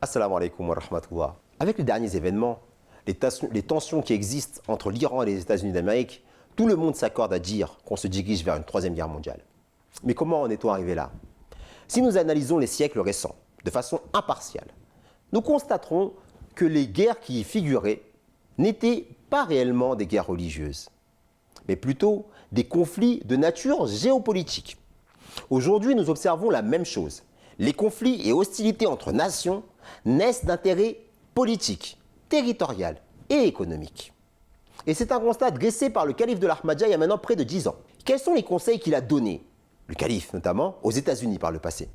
Assalamu alaikum wa rahmatullah. Avec les derniers événements, les tensions qui existent entre l'Iran et les États-Unis d'Amérique, tout le monde s'accorde à dire qu'on se dirige vers une troisième guerre mondiale. Mais comment en est-on arrivé là? Si nous analysons les siècles récents de façon impartiale, nous constaterons que les guerres qui y figuraient n'étaient pas réellement des guerres religieuses, mais plutôt des conflits de nature géopolitique. Aujourd'hui, nous observons la même chose. Les conflits et hostilités entre nations naissent d'intérêts politiques, territoriaux et économiques. Et c'est un constat dressé par le calife de l'Ahmadiyya il y a maintenant près de 10 ans. Quels sont les conseils qu'il a donnés, le calife notamment, aux États-Unis par le passé?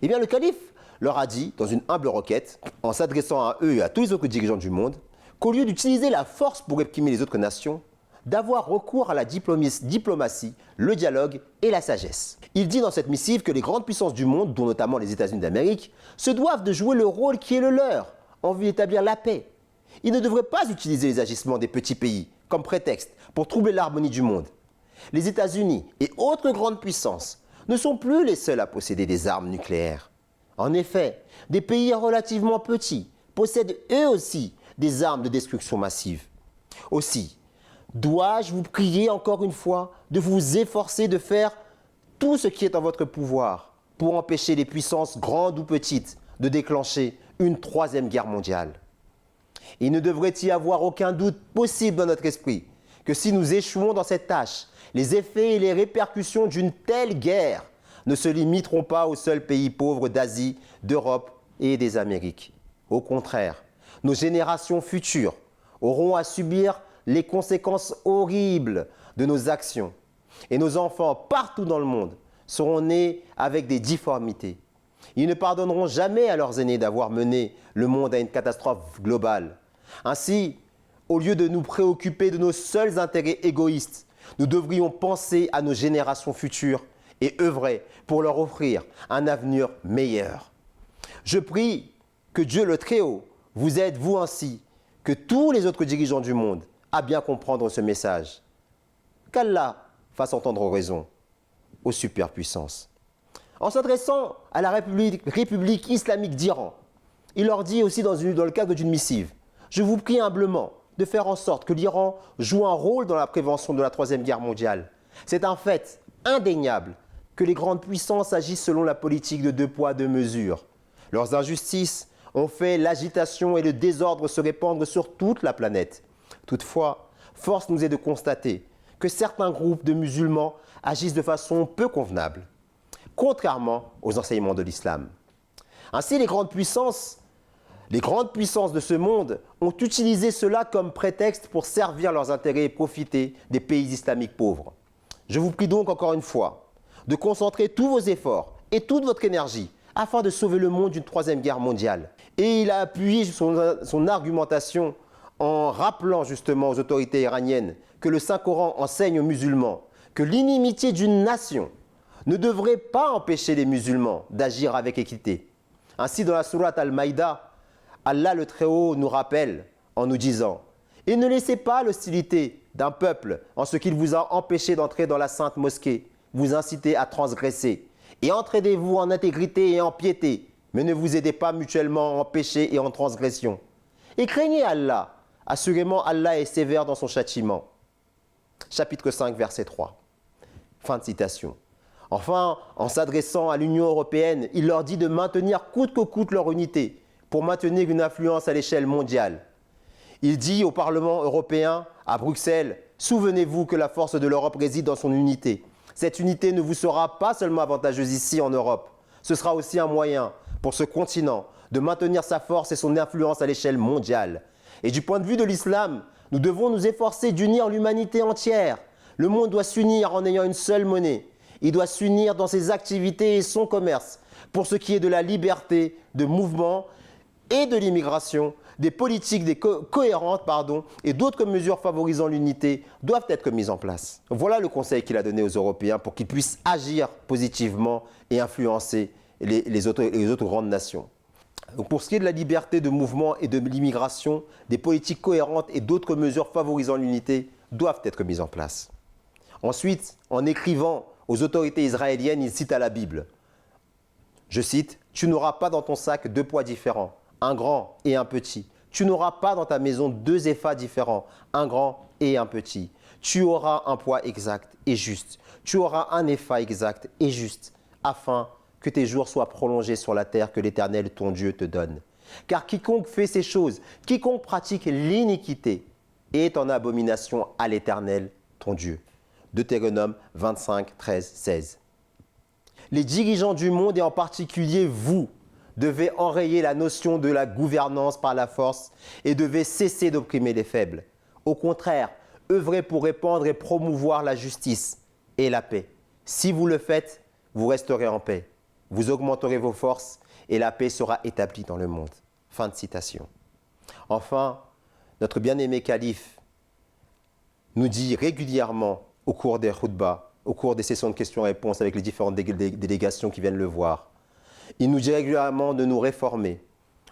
Eh bien, le calife leur a dit, dans une humble requête, en s'adressant à eux et à tous les autres dirigeants du monde, qu'au lieu d'utiliser la force pour réprimer les autres nations, d'avoir recours à la diplomatie, le dialogue et la sagesse. Il dit dans cette missive que les grandes puissances du monde, dont notamment les États-Unis d'Amérique, se doivent de jouer le rôle qui est le leur en vue d'établir la paix. Ils ne devraient pas utiliser les agissements des petits pays comme prétexte pour troubler l'harmonie du monde. Les États-Unis et autres grandes puissances ne sont plus les seuls à posséder des armes nucléaires. En effet, des pays relativement petits possèdent eux aussi des armes de destruction massive. Aussi, dois-je vous prier encore une fois de vous efforcer de faire tout ce qui est en votre pouvoir pour empêcher les puissances grandes ou petites de déclencher une troisième guerre mondiale? Il ne devrait y avoir aucun doute possible dans notre esprit que si nous échouons dans cette tâche, les effets et les répercussions d'une telle guerre ne se limiteront pas aux seuls pays pauvres d'Asie, d'Europe et des Amériques. Au contraire, nos générations futures auront à subir les conséquences horribles de nos actions. Et nos enfants, partout dans le monde, seront nés avec des difformités. Ils ne pardonneront jamais à leurs aînés d'avoir mené le monde à une catastrophe globale. Ainsi, au lieu de nous préoccuper de nos seuls intérêts égoïstes, nous devrions penser à nos générations futures et œuvrer pour leur offrir un avenir meilleur. Je prie que Dieu le Très-Haut vous aide, vous ainsi, que tous les autres dirigeants du monde, à bien comprendre ce message. Qu'Allah fasse entendre raison aux superpuissances. En s'adressant à la République islamique d'Iran, il leur dit aussi dans le cadre d'une missive, « Je vous prie humblement de faire en sorte que l'Iran joue un rôle dans la prévention de la troisième guerre mondiale. C'est un fait indéniable que les grandes puissances agissent selon la politique de 2 poids 2 mesures. Leurs injustices ont fait l'agitation et le désordre se répandre sur toute la planète. Toutefois, force nous est de constater que certains groupes de musulmans agissent de façon peu convenable, contrairement aux enseignements de l'islam. Ainsi, les grandes puissances de ce monde ont utilisé cela comme prétexte pour servir leurs intérêts et profiter des pays islamiques pauvres. Je vous prie donc encore une fois de concentrer tous vos efforts et toute votre énergie afin de sauver le monde d'une troisième guerre mondiale. Et il a appuyé son argumentation en rappelant justement aux autorités iraniennes que le Saint-Coran enseigne aux musulmans que l'inimitié d'une nation ne devrait pas empêcher les musulmans d'agir avec équité. Ainsi, dans la sourate Al-Maïda, Allah le Très-Haut nous rappelle en nous disant « Et ne laissez pas l'hostilité d'un peuple en ce qu'il vous a empêché d'entrer dans la sainte mosquée, vous inciter à transgresser. Et entraînez-vous en intégrité et en piété, mais ne vous aidez pas mutuellement en péché et en transgression. Et craignez Allah. Assurément, Allah est sévère dans son châtiment. » Chapitre 5, verset 3. Fin de citation. Enfin, en s'adressant à l'Union européenne, il leur dit de maintenir coûte que coûte leur unité pour maintenir une influence à l'échelle mondiale. Il dit au Parlement européen, à Bruxelles, « Souvenez-vous que la force de l'Europe réside dans son unité. Cette unité ne vous sera pas seulement avantageuse ici en Europe, ce sera aussi un moyen pour ce continent de maintenir sa force et son influence à l'échelle mondiale. Et du point de vue de l'islam, nous devons nous efforcer d'unir l'humanité entière. Le monde doit s'unir en ayant une seule monnaie. Il doit s'unir dans ses activités et son commerce pour ce qui est de la liberté de mouvement et de l'immigration. Des politiques cohérentes et d'autres mesures favorisant l'unité doivent être mises en place. Voilà le conseil qu'il a donné aux Européens pour qu'ils puissent agir positivement et influencer les autres grandes nations. Donc pour ce qui est de la liberté de mouvement et de l'immigration, des politiques cohérentes et d'autres mesures favorisant l'unité doivent être mises en place. Ensuite, en écrivant aux autorités israéliennes, il cite à la Bible. Je cite, « Tu n'auras pas dans ton sac 2 poids différents. un grand et un petit. Tu n'auras pas dans ta maison deux épha différents, un grand et un petit. Tu auras un poids exact et juste. Tu auras un épha exact et juste, afin que tes jours soient prolongés sur la terre que l'Éternel, ton Dieu, te donne. Car quiconque fait ces choses, quiconque pratique l'iniquité, est en abomination à l'Éternel, ton Dieu. Deutéronome 25, 13, 16. Les dirigeants du monde, et en particulier vous, devez enrayer la notion de la gouvernance par la force et devez cesser d'opprimer les faibles. Au contraire, œuvrez pour répandre et promouvoir la justice et la paix. Si vous le faites, vous resterez en paix. Vous augmenterez vos forces et la paix sera établie dans le monde. Fin de citation. Enfin, notre bien-aimé calife nous dit régulièrement au cours des khutbahs, au cours des sessions de questions-réponses avec les différentes délégations qui viennent le voir, il nous dit régulièrement de nous réformer,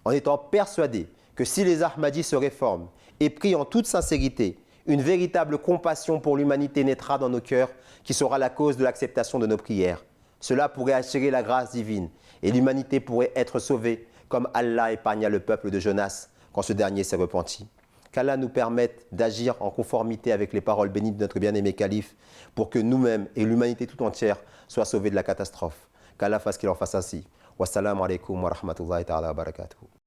en étant persuadé que si les Ahmadis se réforment et prient en toute sincérité, une véritable compassion pour l'humanité naîtra dans nos cœurs qui sera la cause de l'acceptation de nos prières. Cela pourrait attirer la grâce divine et l'humanité pourrait être sauvée comme Allah épargna le peuple de Jonas quand ce dernier s'est repenti. Qu'Allah nous permette d'agir en conformité avec les paroles bénies de notre bien-aimé calife pour que nous-mêmes et l'humanité tout entière soient sauvés de la catastrophe. Qu'Allah fasse qu'il en fasse ainsi. Wassalamu alaikum wa rahmatullahi ta'ala wa barakatuhu.